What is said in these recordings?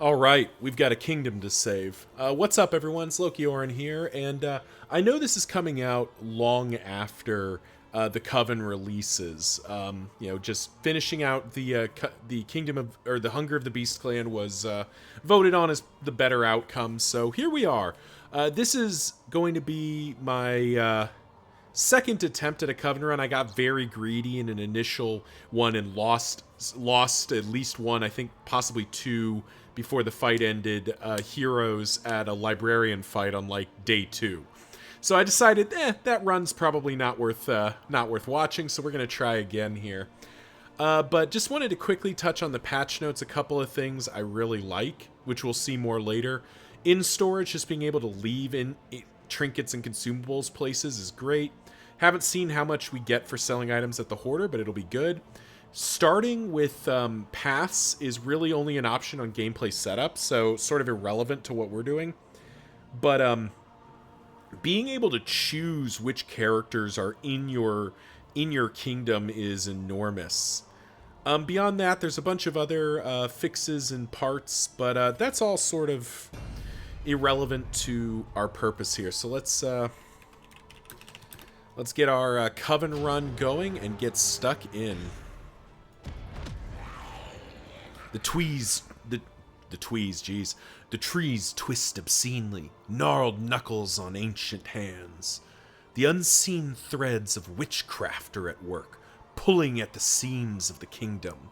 All right, we've got a kingdom to save. What's up, everyone? It's Loki Oren here, and I know this is coming out long after the Coven releases. Just finishing out the Kingdom of or the Hunger of the Beast Clan was voted on as the better outcome. So here we are. This is going to be my second attempt at a Coven run. I got very greedy in an initial one and lost at least one, I think possibly two, before the fight ended, heroes at a librarian fight on like day 2. So I decided, that run's probably not worth watching. So we're gonna try again here. But just wanted to quickly touch on the patch notes. A couple of things I really like, which we'll see more later. In storage, just being able to leave in trinkets and consumables places is great. Haven't seen how much we get for selling items at the Hoarder, but it'll be good. Starting with paths is really only an option on gameplay setup, so sort of irrelevant to what we're doing. But being able to choose which characters are in your kingdom is enormous. Beyond that, there's a bunch of other fixes and parts, but that's all sort of irrelevant to our purpose here. So let's get our Coven run going and get stuck in. The trees twist obscenely, gnarled knuckles on ancient hands. The unseen threads of witchcraft are at work, pulling at the seams of the kingdom.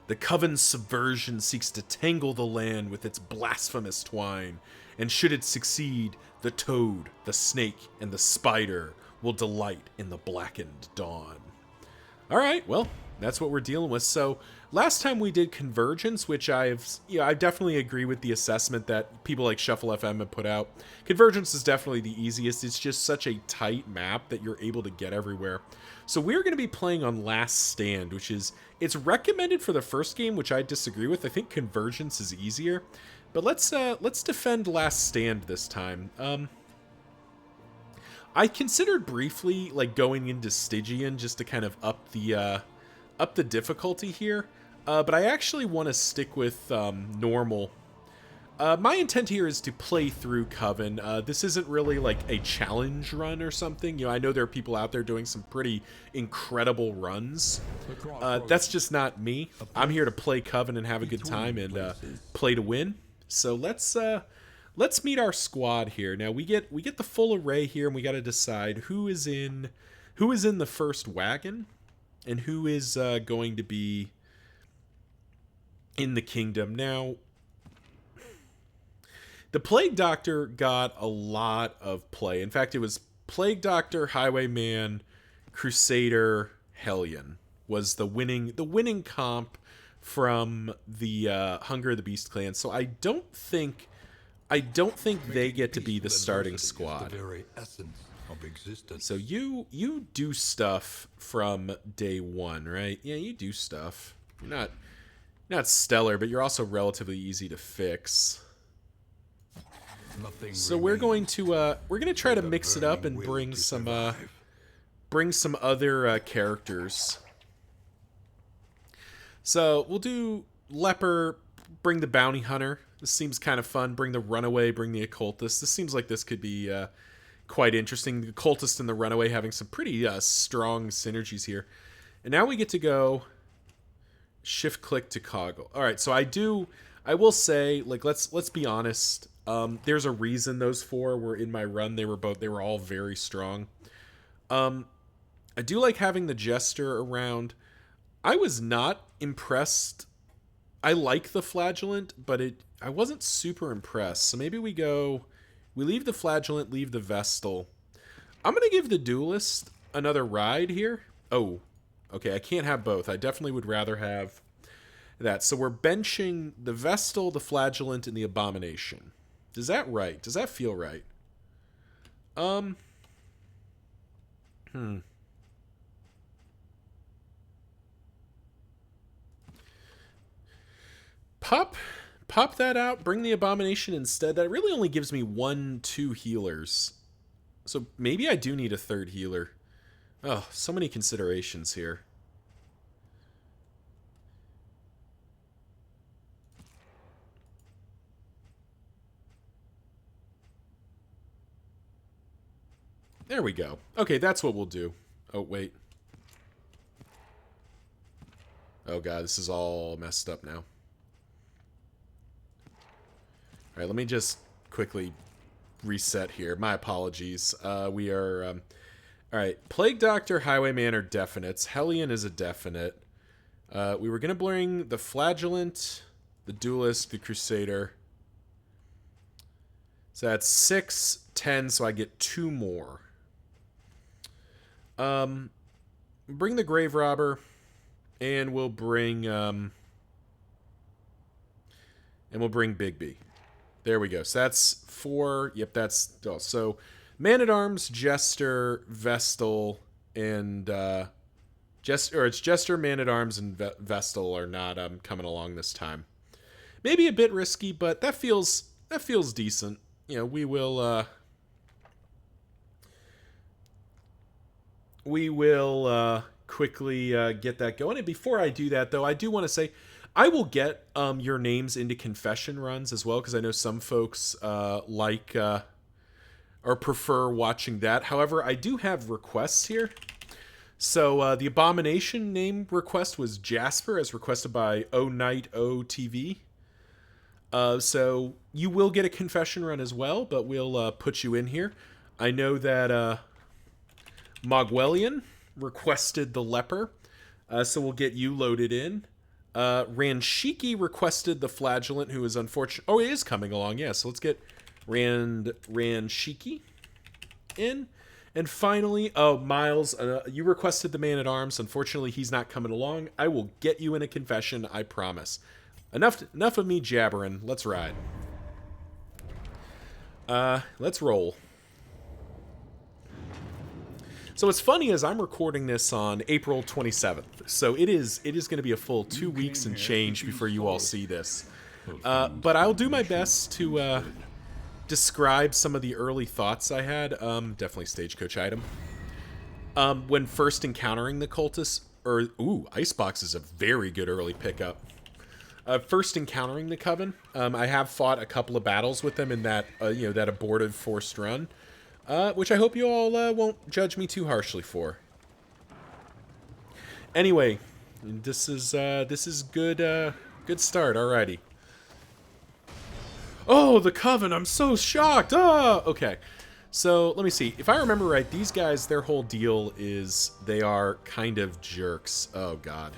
The Coven's subversion seeks to tangle the land with its blasphemous twine, and should it succeed, the toad, the snake, and the spider will delight in the blackened dawn. Alright, well, that's what we're dealing with. So, last time we did Convergence, which I definitely agree with the assessment that people like Shuffle FM have put out. Convergence is definitely the easiest. It's just such a tight map that you're able to get everywhere. So we're going to be playing on Last Stand, which is, it's recommended for the first game, which I disagree with. I think Convergence is easier. But let's defend Last Stand this time. I considered briefly like going into Stygian just to kind of up the difficulty here, but I actually want to stick with normal. My intent here is to play through Coven. This isn't really like a challenge run or something. I know there are people out there doing some pretty incredible runs. That's just not me. I'm here to play Coven and have a good time and play to win. So let's meet our squad here. Now we get the full array here, and we got to decide who is in the first wagon and who is going to be in the kingdom. Now, the Plague Doctor got a lot of play. In fact, it was Plague Doctor, Highwayman, Crusader, Hellion was the winning comp from the Hunger of the Beast clan. So I don't think they get to be the starting squad. So you do stuff from day 1, right? Yeah, you do stuff. You're not stellar, but you're also relatively easy to fix. So we're going to try to mix it up and bring some other characters. So we'll do Leper, bring the Bounty Hunter. This seems kind of fun. Bring the Runaway, bring the Occultist. This seems like this could be quite interesting. The Occultist and the Runaway having some pretty strong synergies here. And now we get to go shift-click to Coggle. All right, so I will say, like, let's be honest. There's a reason those 4 were in my run. They were all very strong. I do like having the Jester around. I was not impressed. I like the Flagellant, but I wasn't super impressed. So maybe we leave the Flagellant, leave the Vestal. I'm going to give the Duelist another ride here. Oh, okay, I can't have both. I definitely would rather have that. So we're benching the Vestal, the Flagellant, and the Abomination. Is that right? Does that feel right? Pop that out, bring the Abomination instead. That really only gives me 1-2 healers. So maybe I do need a third healer. Oh, so many considerations here. There we go. Okay, that's what we'll do. Oh, wait. Oh, God, this is all messed up now. All right, let me just quickly reset here. My apologies. We are... all right, Plague Doctor, Highwayman are definites. Hellion is a definite. We were going to bring the Flagellant, the Duelist, the Crusader. So that's 6, 10, so I get 2 more. Bring the Grave Robber, and we'll bring Bigby. There we go. So that's 4. Yep, that's so Man-at-Arms, Jester, Vestal, and it's Jester, Man-at-Arms, and Vestal are not coming along this time. Maybe a bit risky, but that feels decent. You know, we will quickly get that going. And before I do that, though, I do want to say I will get your names into confession runs as well, because I know some folks like or prefer watching that. However, I do have requests here. So the Abomination name request was Jasper, as requested by O Night O TV. So you will get a confession run as well, but we'll put you in here. I know that Mogwellian requested the Leper, so we'll get you loaded in. Ranshiki requested the Flagellant, who is unfortunate. Oh, it is coming along, yeah. So let's get Ranshiki in. And finally, oh, Miles, you requested the Man-at-Arms. Unfortunately, he's not coming along. I will get you in a confession, I promise. Enough of me jabbering. Let's ride. Let's roll. So what's funny is I'm recording this on April 27th. So it is going to be a full 2 weeks and change before you all see this. But I'll do my best to describe some of the early thoughts I had. Definitely stagecoach item. When first encountering the cultists, Icebox is a very good early pickup. First encountering the Coven, I have fought a couple of battles with them in that that abortive forced run, which I hope you all won't judge me too harshly for. Anyway, this is good start. Alrighty. Oh, the Coven! I'm so shocked. Okay. So let me see. If I remember right, these guys, their whole deal is they are kind of jerks. Oh God.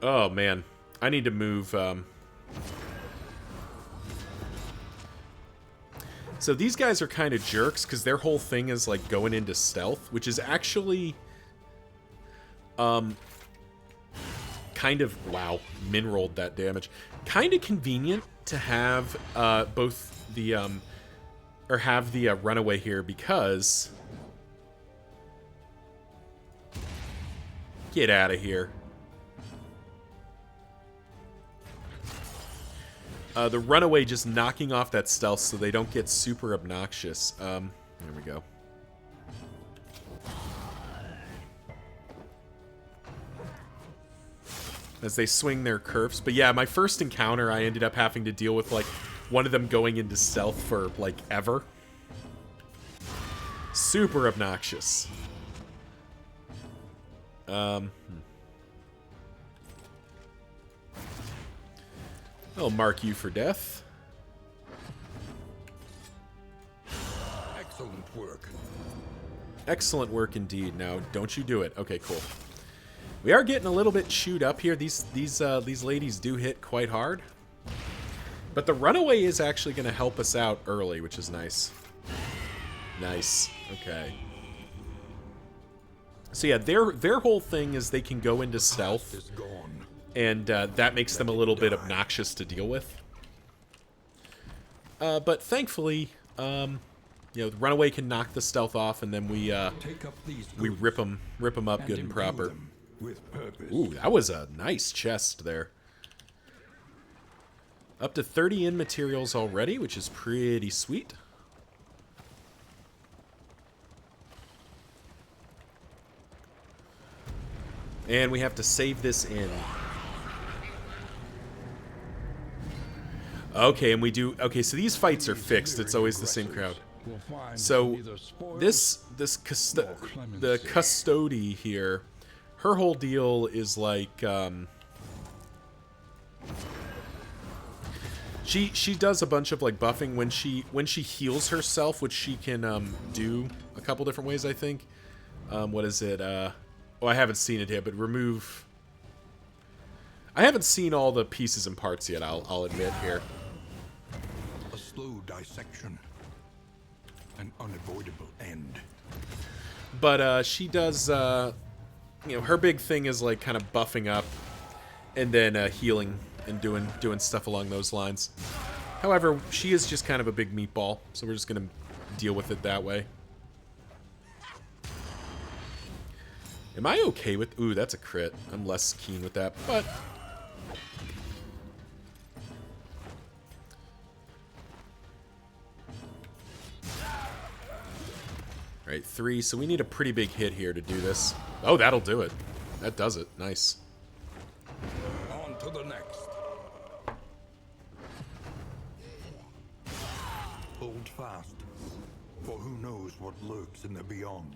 Oh man. I need to move, So these guys are kind of jerks, because their whole thing is, like, going into stealth, which is actually, kind of, wow, min-rolled that damage. Kind of convenient to have, both the, have the, runaway here, because... Get out of here. The runaway just knocking off that stealth so they don't get super obnoxious. There we go. As they swing their curves. But yeah, my first encounter, I ended up having to deal with, like, one of them going into stealth for, like, ever. Super obnoxious. I'll mark you for death. Excellent work. Excellent work indeed. Now, don't you do it. Okay, cool. We are getting a little bit chewed up here. These ladies do hit quite hard. But the runaway is actually going to help us out early, which is nice. Nice. Okay. So yeah, their whole thing is they can go into stealth. And that makes them a little bit obnoxious to deal with. But thankfully, the runaway can knock the stealth off, and then we rip them up good and proper. Ooh, that was a nice chest there. Up to 30 in materials already, which is pretty sweet. And we have to save this in. Okay, and we do... Okay, so these fights are fixed. It's always the same crowd. So the custody here, her whole deal is like she does a bunch of like buffing when she heals herself, which she can do a couple different ways, I think. What is it? Oh, I haven't seen it yet, but remove. I haven't seen all the pieces and parts yet. I'll admit here. A slow dissection, an unavoidable end. But she does. You know, her big thing is like kind of buffing up, and then healing and doing stuff along those lines. However, she is just kind of a big meatball, so we're just gonna deal with it that way. Am I okay with... Ooh, that's a crit. I'm less keen with that, but... Alright, 3. So we need a pretty big hit here to do this. Oh, that'll do it. That does it. Nice. On to the next. Hold fast, for who knows what lurks in the beyond.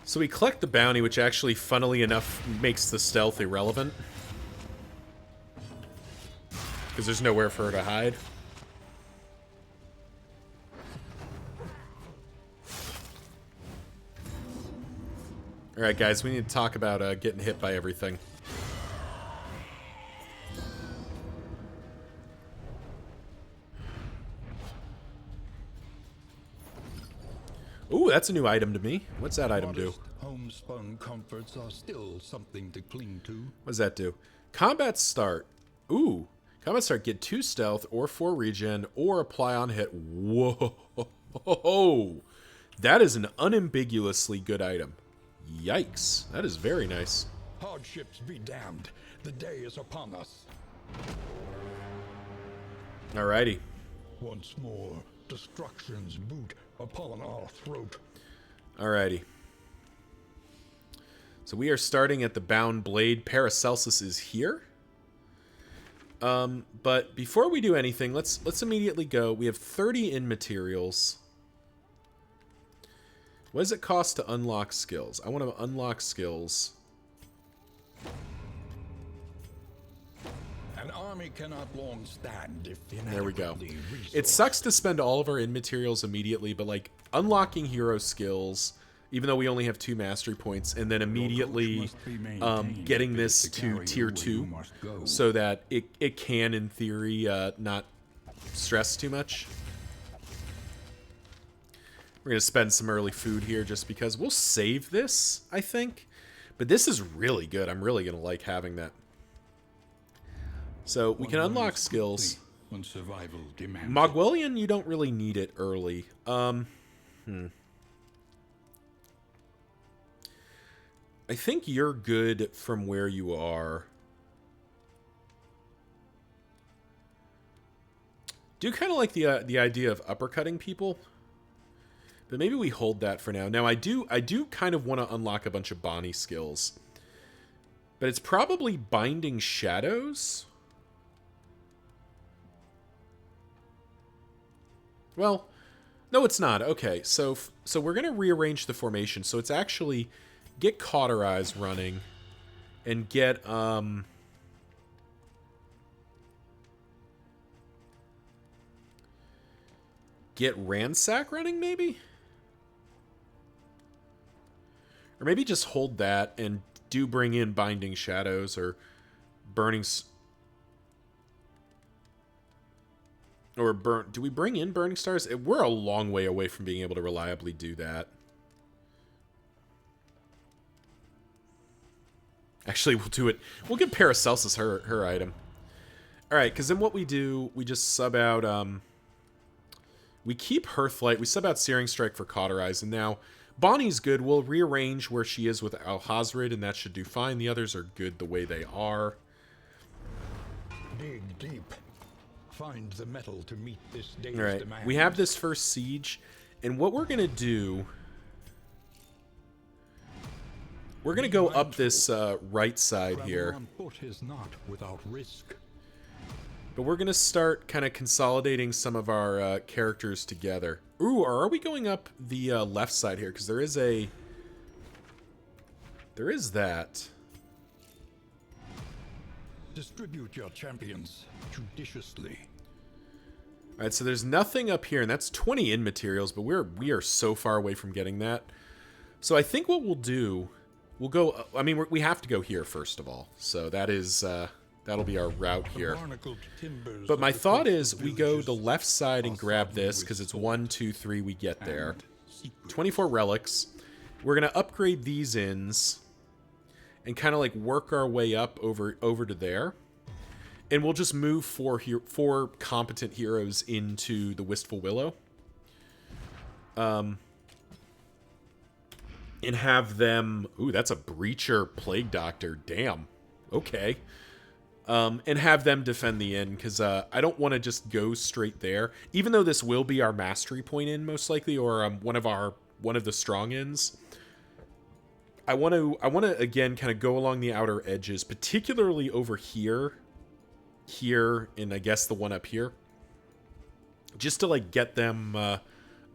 So we collect the bounty, which actually, funnily enough, makes the stealth irrelevant. Because there's nowhere for her to hide. Alright, guys, we need to talk about getting hit by everything. Ooh, that's a new item to me. What's that item do? Homespun comforts are still something to cling to. What does that do? Combat start. Ooh. Combat start, get 2 stealth or 4 regen or apply on hit. Whoa. That is an unambiguously good item. Yikes. That is very nice. Hardships be damned. The day is upon us. Alrighty. Once more, destruction's boot upon our throat. Alrighty. So we are starting at the Bound Blade. Paracelsus is here. But before we do anything, let's immediately go. We have 30 in materials. What does it cost to unlock skills? I want to unlock skills. An army cannot long stand if there we go. resourced. It sucks to spend all of our in materials immediately, but like unlocking hero skills, even though we only have 2 mastery points, and then immediately getting this to tier 2 so that it can, in theory, not stress too much. We're going to spend some early food here just because we'll save this, I think. But this is really good. I'm really going to like having that. So we can unlock skills. When survival demands Mogwellian, you don't really need it early. I think you're good from where you are. Do kind of like the idea of uppercutting people, but maybe we hold that for now. Now I do kind of want to unlock a bunch of Bonnie skills, but it's probably Binding Shadows. Well, no, it's not. Okay, so we're gonna rearrange the formation. So it's actually get Cauterize running, and get Ransack running, maybe, or maybe just hold that and do bring in Binding Shadows or Burning. Or do we bring in Burning Stars? We're a long way away from being able to reliably do that. Actually, we'll do it. We'll give Paracelsus her item. Alright, because then what we do, we just sub out... we keep Hearthlight. We sub out Searing Strike for Cauterize. And now, Bonnie's good. We'll rearrange where she is with Alhazred, and that should do fine. The others are good the way they are. dig deep. Find the metal to meet this day's Alright, demand. we have this first siege, and what we're going to do We're going to go up this right side Travel here. on foot is not without risk. But we're going to start kind of consolidating some of our characters together. Ooh, or are we going up the left side here? Because there is a... There is that. Distribute your champions judiciously. All right, so there's nothing up here, and that's 20 in materials, but we are so far away from getting that. So I think what we'll do, we'll go... I mean, we have to go here, first of all. So that is... that'll be our route here. But my thought is we go the left side and grab this, because it's 1, 2, 3, we get there. 24 relics. We're going to upgrade these inns and kind of like work our way up over to there. And we'll just move four competent heroes into the Wistful Willow. And have them... Ooh, that's a Breacher Plague Doctor. Damn. Okay. And have them defend the inn, because I don't want to just go straight there. Even though this will be our mastery point inn, most likely, or one of the strong inns. I want to again kind of go along the outer edges, particularly over here, and I guess the one up here, just to like get them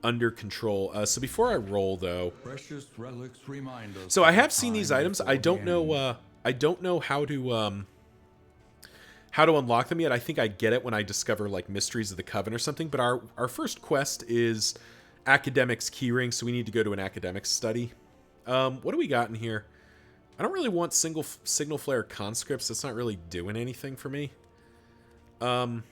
under control. So before I roll, though, Precious relics remind us. so I have seen these items. I don't know how to unlock them yet. I think I get it when I discover like Mysteries of the Coven or something. But our first quest is Academics Keyring, so we need to go to an academics study. What do we got in here? I don't really want signal flare conscripts. That's not really doing anything for me. We'll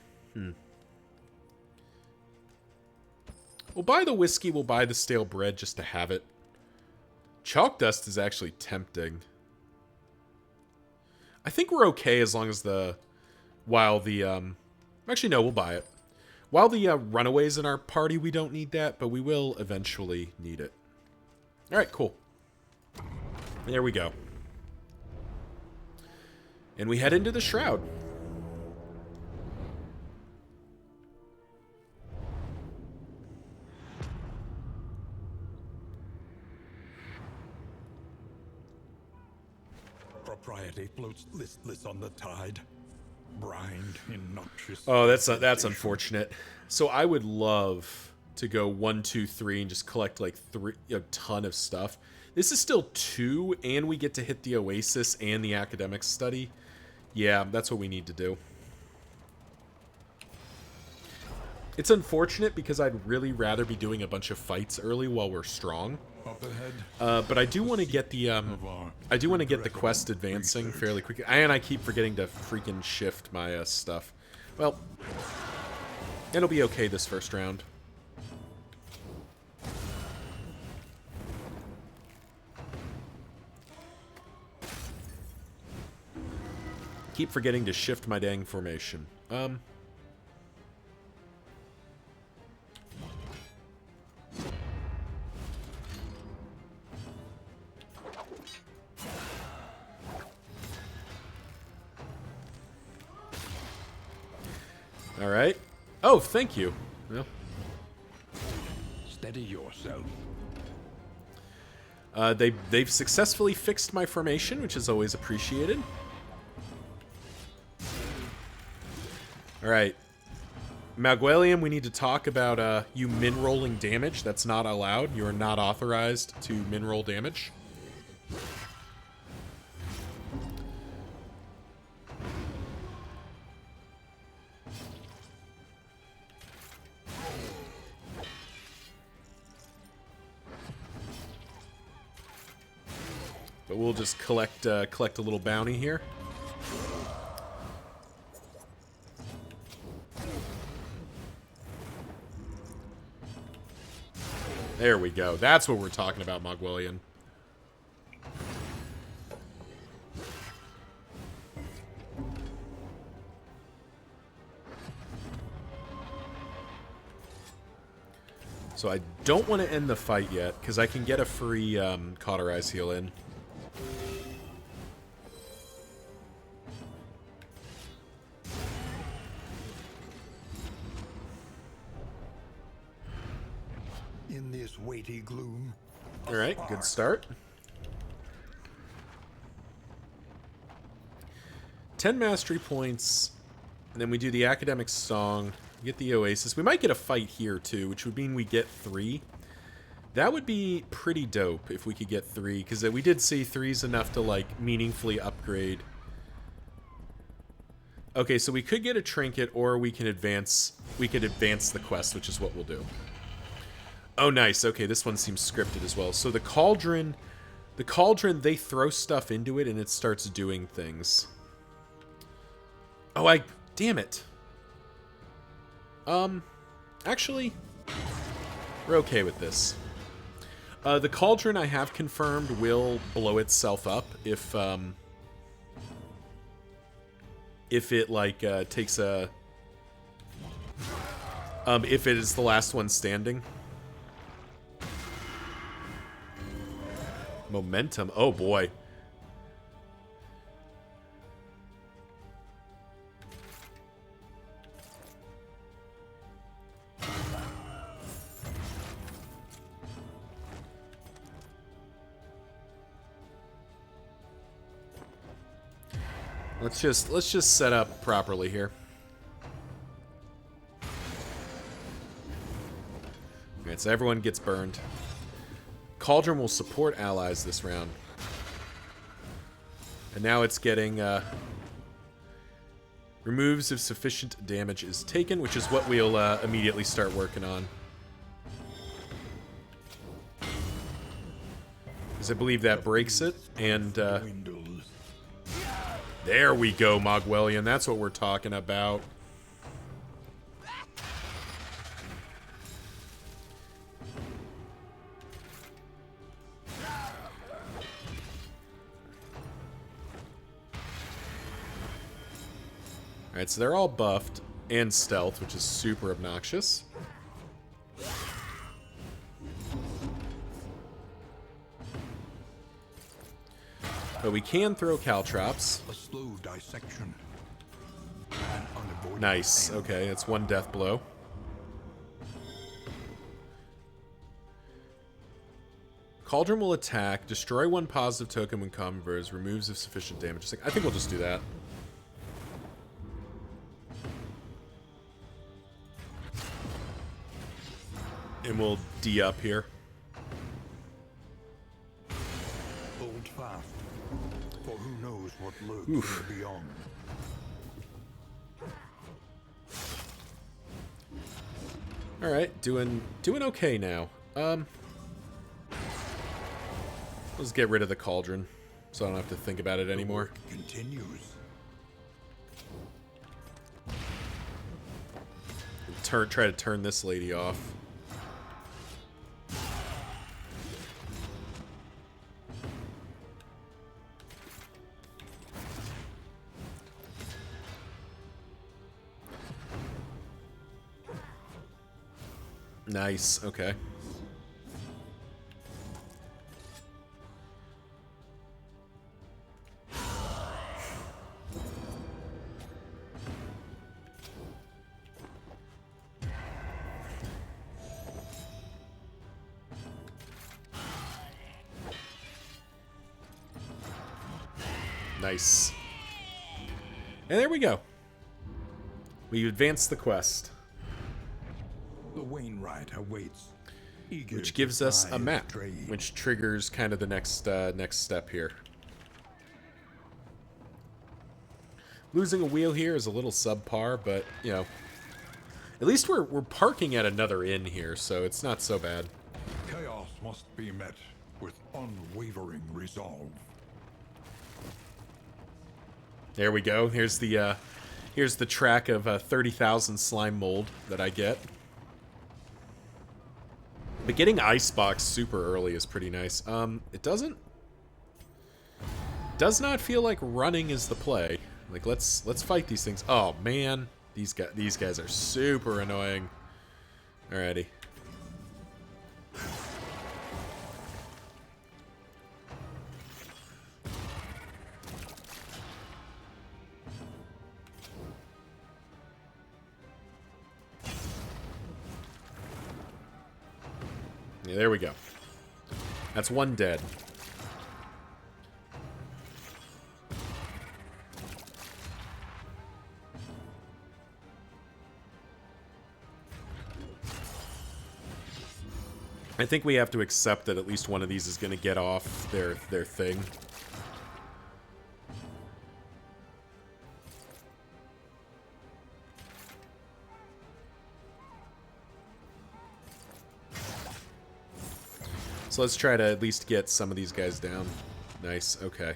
buy the whiskey. We'll buy the stale bread just to have it. Chalk dust is actually tempting. I think we're okay as long as actually no, we'll buy it. While the runaways in our party, we don't need that, but we will eventually need it. All right, cool. There we go. And we head into the Shroud. Propriety floats listless on the tide. Brined in noxious... Oh, that's unfortunate. So I would love to go 1, 2, 3 and just collect like a ton of stuff. This is still 2, and we get to hit the Oasis and the academic study. Yeah, that's what we need to do. It's unfortunate because I'd really rather be doing a bunch of fights early while we're strong. Up ahead, But I do want to get the quest advancing fairly quickly, and I keep forgetting to freaking shift my stuff. Well, it'll be okay this first round. Keep forgetting to shift my dang formation. All right. Oh, thank you. Well, steady yourself. they've successfully fixed my formation, which is always appreciated. All right. Malguelium, we need to talk about you min-rolling damage. That's not allowed. You are not authorized to min-roll damage. But we'll just collect a little bounty here. There we go. That's what we're talking about, Mogwellian. So I don't want to end the fight yet, because I can get a free Cauterize heal in. In this weighty gloom. All right, good start. 10 mastery points, and then we do the academic song, get the oasis. We might get a fight here too, which would mean we get 3. That would be pretty dope if we could get 3, because we did see 3's enough to, like, meaningfully upgrade. Okay, so we could get a trinket, or we can advance. We could advance the quest, which is what we'll do. Oh, nice. Okay, this one seems scripted as well. So the cauldron, they throw stuff into it, and it starts doing things. Oh, damn it. Actually, we're okay with this. The cauldron I have confirmed will blow itself up if it, like, takes a... if it is the last one standing. Momentum. Oh, boy. Let's just set up properly here. Alright, so everyone gets burned. Cauldron will support allies this round. And now it's getting removes if sufficient damage is taken, which is what we'll immediately start working on. Because I believe that breaks it, and there we go, Mogwellian. That's what we're talking about. Alright, so they're all buffed and stealth, which is super obnoxious. But we can throw caltrops. A slow dissection. Nice. Okay, that's one death blow. Cauldron will attack, destroy one positive token when converts, removes if sufficient damage. I think we'll just do that. And we'll D up here. Hold fast, for who knows what lurks beyond. All right, doing okay now. Let's get rid of the cauldron, so I don't have to think about it anymore. Continues. Try to turn this lady off. Nice, okay. Nice. And there we go. We advanced the quest. The Wainwright awaits, Which gives us a map, which triggers kind of the next step here. Losing a wheel here is a little subpar, but, you know, at least we're parking at another inn here, so it's not so bad. Chaos must be met with unwavering resolve. There we go. Here's the track of 30,000 slime mold that I get. But getting Icebox super early is pretty nice. It does not feel like running is the play. Like, let's fight these things. Oh man, these guys are super annoying. Alrighty. Yeah, there we go. That's one dead. I think we have to accept that at least one of these is going to get off their thing. So let's try to at least get some of these guys down. Nice, okay.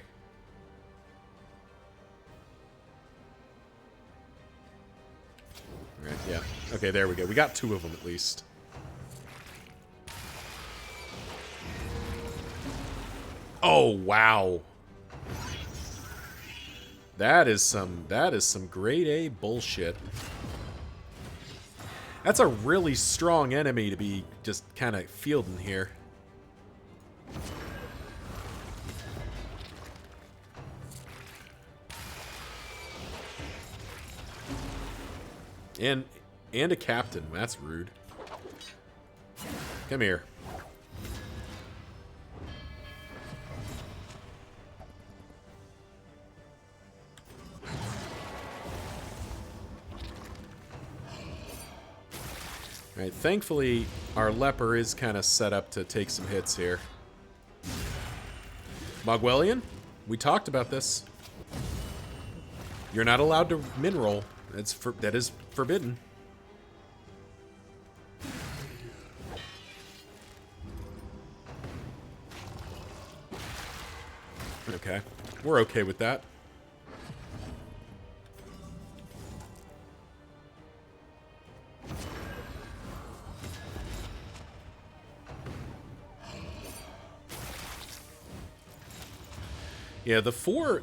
Alright, yeah. Okay, there we go. We got 2 of them at least. Oh, wow. That is some grade A bullshit. That's a really strong enemy to be just kind of fielding here. And a captain. That's rude. Come here. Alright, thankfully, our leper is kind of set up to take some hits here. Mogwellian, we talked about this. You're not allowed to min-roll. That is forbidden. Okay, we're okay with that. Yeah, the four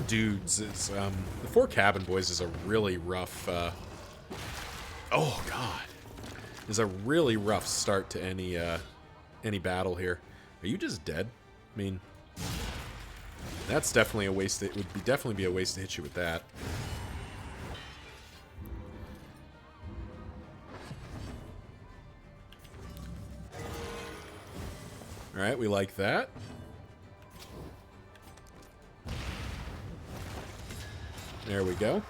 dudes is the 4 cabin boys is a really rough oh god. Is a really rough start to any battle here. Are you just dead? I mean, that's definitely a waste. It would definitely be a waste to hit you with that. All right, we like that. There we go.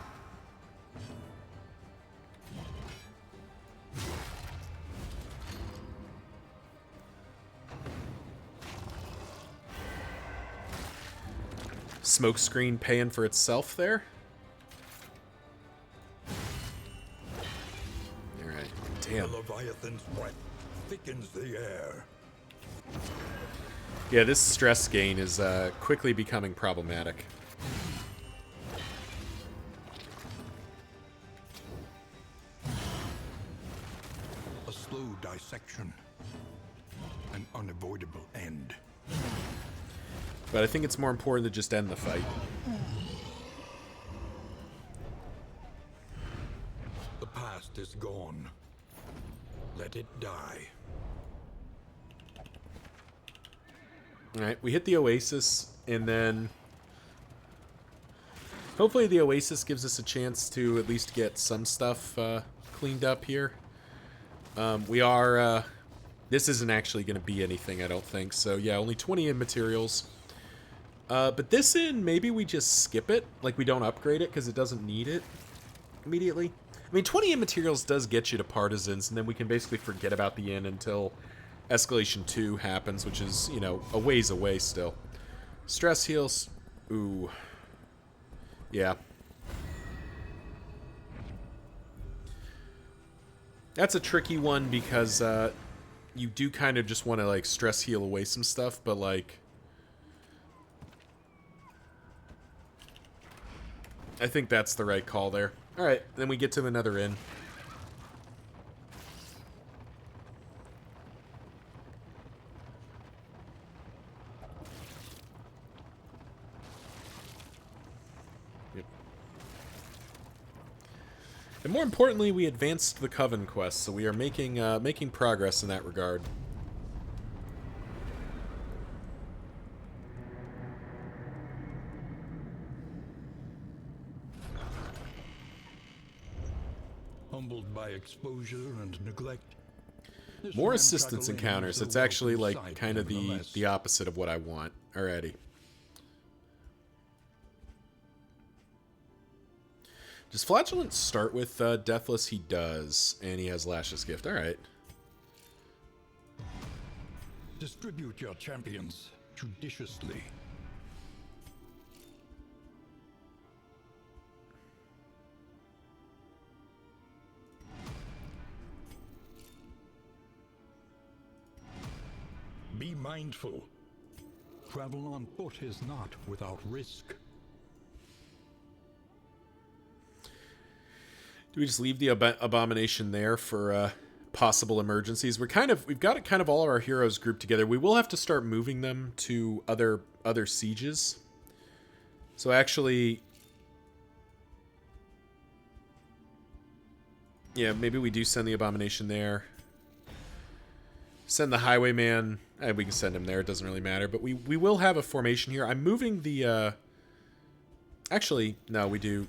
Smoke screen paying for itself there. Alright, damn. The Leviathan's breath thickens the air. Yeah, this stress gain is quickly becoming problematic. A slow dissection. An unavoidable end. But I think it's more important to just end the fight. The past is gone. Let it die. Alright, we hit the Oasis, and then hopefully the Oasis gives us a chance to at least get some stuff cleaned up here. This isn't actually going to be anything, I don't think. So yeah, only 20 in materials. But this maybe we just skip it. Like, we don't upgrade it because it doesn't need it immediately. I mean, 20 in materials does get you to Partisans, and then we can basically forget about the inn until Escalation 2 happens, which is, you know, a ways away still. Stress heals. Ooh. Yeah. That's a tricky one because you do kind of just want to, like, stress heal away some stuff, but, like, I think that's the right call there. Alright, then we get to another inn. Yep. And more importantly, we advanced the Coven quest, so we are making progress in that regard. Humbled by exposure and neglect. This More man assistance tried to lay encounters. himself It's actually open like sight, kind of nevertheless. the opposite of what I want. Alrighty. Does Flagellant start with Deathless? He does, and he has Lash's Gift. Alright. Distribute your champions judiciously. Be mindful. Travel on foot is not without risk. Do we just leave the abomination there for possible emergencies? We've got kind of all of our heroes grouped together. We will have to start moving them to other sieges. So actually, yeah, maybe we do send the abomination there. Send the highwayman. We can send him there. It doesn't really matter. But we will have a formation here. I'm moving the... Actually, no, we do...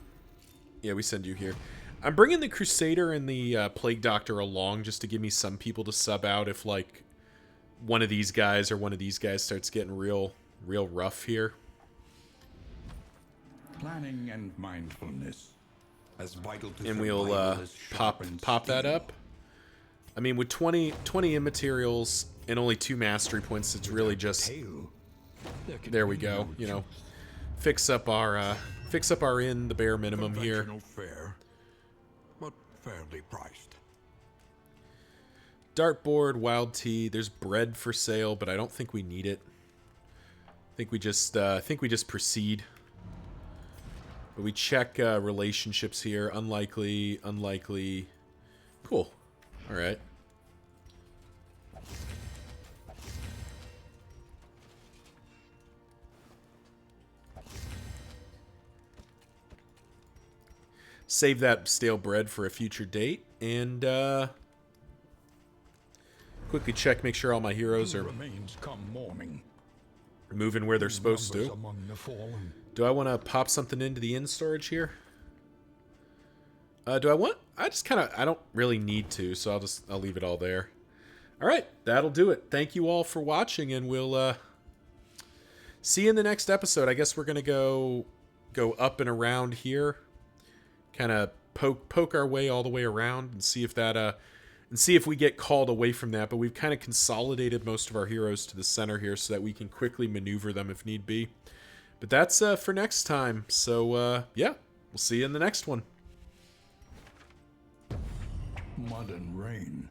Yeah, we send you here. I'm bringing the Crusader and the Plague Doctor along just to give me some people to sub out if, like, one of these guys or one of these guys starts getting real rough here. Planning and mindfulness. As vital to and we'll pop that up. I mean, with 20 immaterials and only 2 mastery points, it's really just... There we go, you know. Fix up our the bare minimum here. Fare, but fairly priced. Dartboard, wild tea. There's bread for sale, but I don't think we need it. I think we just proceed. But we check relationships here. Unlikely, unlikely. Cool. All right. Save that stale bread for a future date, and quickly check, make sure all my heroes are moving where they're supposed to. Do I want to pop something into the inn storage here? I don't really need to, so I'll leave it all there. All right, that'll do it. Thank you all for watching, and we'll see you in the next episode. I guess we're gonna go up and around here, kind of poke our way all the way around, and see if we get called away from that. But we've kind of consolidated most of our heroes to the center here so that we can quickly maneuver them if need be. But that's for next time. So yeah, we'll see you in the next one. Mud and rain.